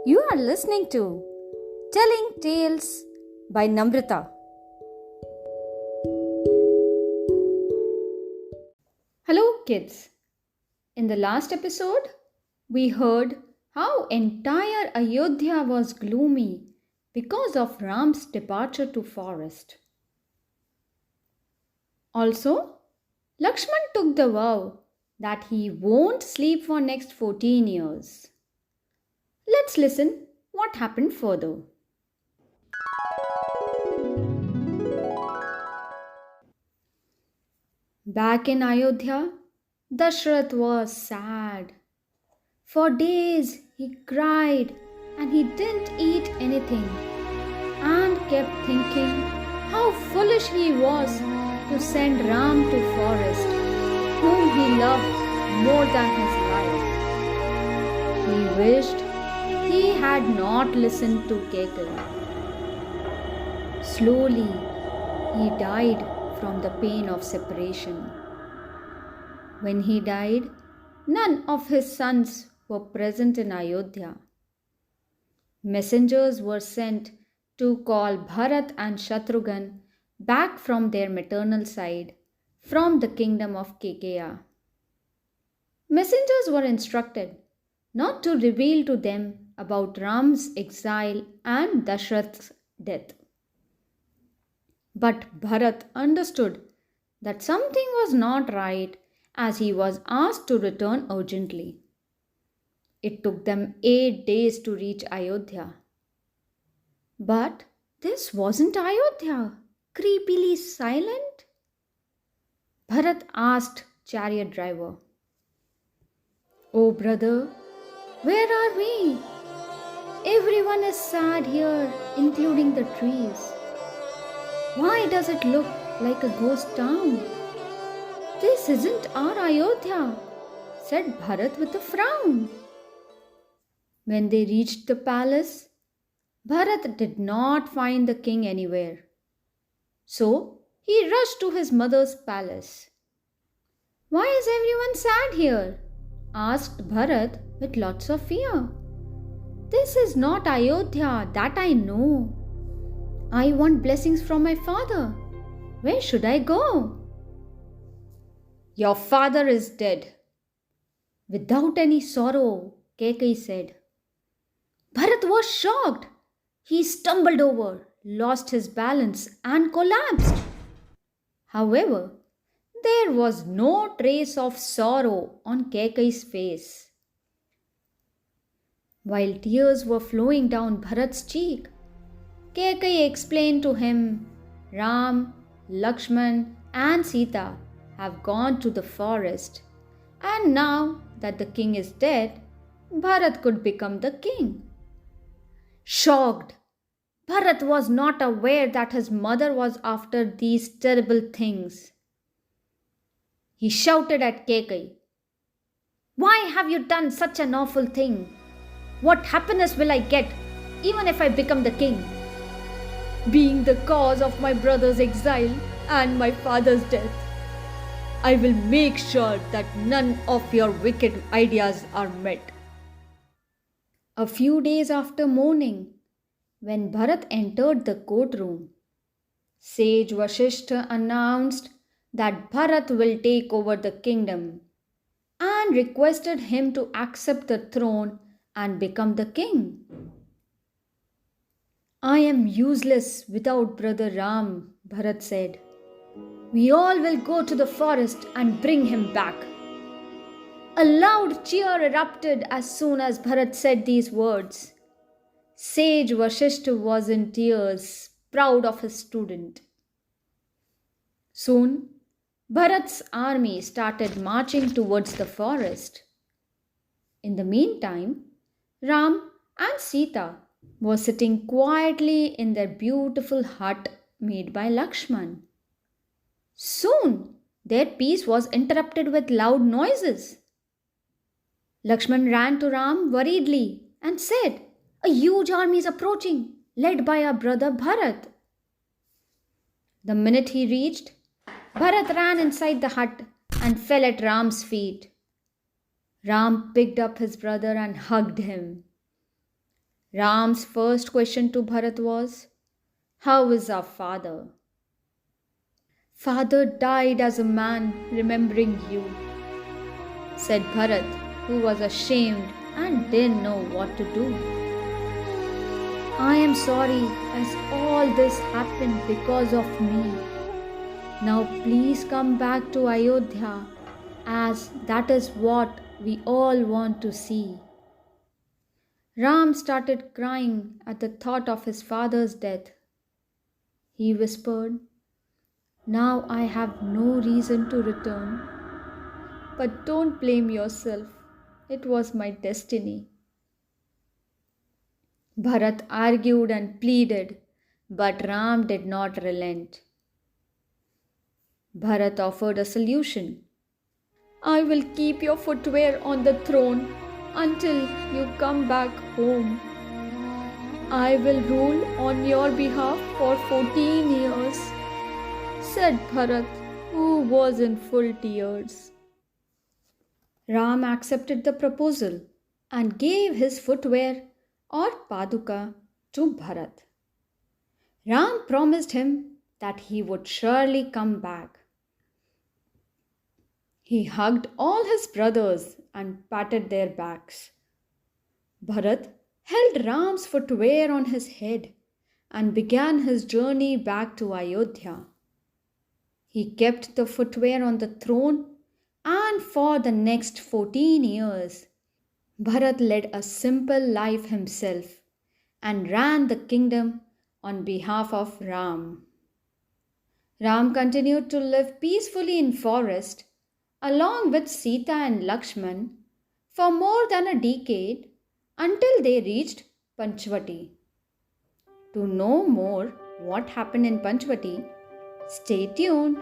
You are listening to Telling Tales by Namrata. Hello, kids. In the last episode, we heard how entire Ayodhya was gloomy because of Ram's departure to forest. Also, Lakshman took the vow that he won't sleep for next 14 years. Let's listen what happened further. Back in Ayodhya, Dashrath was sad. For days he cried and he didn't eat anything and kept thinking how foolish he was to send Ram to forest, whom he loved more than his life. He wished he had not listened to Kekai. Slowly he died from the pain of separation. When he died, none of his sons were present in Ayodhya. Messengers were sent to call Bharat and Shatrughan back from their maternal side from the kingdom of Kekeya. Messengers were instructed not to reveal to them about Ram's exile and Dashrath's death. But Bharat understood that something was not right as he was asked to return urgently. It took them 8 days to reach Ayodhya. But this wasn't Ayodhya, creepily silent. Bharat asked chariot driver, "Oh brother, where are we? Everyone is sad here, including the trees. Why does it look like a ghost town?" "This isn't our Ayodhya," said Bharat with a frown. When they reached the palace, Bharat did not find the king anywhere. So he rushed to his mother's palace. "Why is everyone sad here?" asked Bharat with lots of fear. "This is not Ayodhya, that I know. I want blessings from my father. Where should I go?" "Your father is dead." Without any sorrow, Kekai said. Bharat was shocked. He stumbled over, lost his balance, and collapsed. However, there was no trace of sorrow on Kekai's face. While tears were flowing down Bharat's cheek, Kekai explained to him, "Ram, Lakshman, and Sita have gone to the forest, and now that the king is dead, Bharat could become the king." Shocked, Bharat was not aware that his mother was after these terrible things. He shouted at Kekai, "Why have you done such an awful thing? What happiness will I get even if I become the king? Being the cause of my brother's exile and my father's death, I will make sure that none of your wicked ideas are met." A few days after morning, when Bharat entered the courtroom, sage Vashishta announced that Bharat will take over the kingdom and requested him to accept the throne and become the king. "I am useless without brother Ram," Bharat said. "We all will go to the forest and bring him back." A loud cheer erupted as soon as Bharat said these words. Sage Vashishta was in tears, proud of his student. Soon, Bharat's army started marching towards the forest. In the meantime, Ram and Sita were sitting quietly in their beautiful hut made by Lakshman. Soon, their peace was interrupted with loud noises. Lakshman ran to Ram worriedly and said, "A huge army is approaching, led by our brother Bharat." The minute he reached, Bharat ran inside the hut and fell at Ram's feet. Ram picked up his brother and hugged him. Ram's first question to Bharat was, "How is our father?" "Father died as a man, remembering you," said Bharat, who was ashamed and didn't know what to do. "I am sorry, as all this happened because of me. Now please come back to Ayodhya, as that is what we all want to see." Ram started crying at the thought of his father's death. He whispered, "Now I have no reason to return. But don't blame yourself. It was my destiny." Bharat argued and pleaded, but Ram did not relent. Bharat offered a solution. "I will keep your footwear on the throne until you come back home. I will rule on your behalf for 14 years, said Bharat, who was in full tears. Ram accepted the proposal and gave his footwear or paduka to Bharat. Ram promised him that he would surely come back. He hugged all his brothers and patted their backs. Bharat held Ram's footwear on his head and began his journey back to Ayodhya. He kept the footwear on the throne, and for the next 14 years, Bharat led a simple life himself and ran the kingdom on behalf of Ram. Ram continued to live peacefully in forest along with Sita and Lakshman for more than a decade until they reached Panchvati. To know more what happened in Panchvati, stay tuned.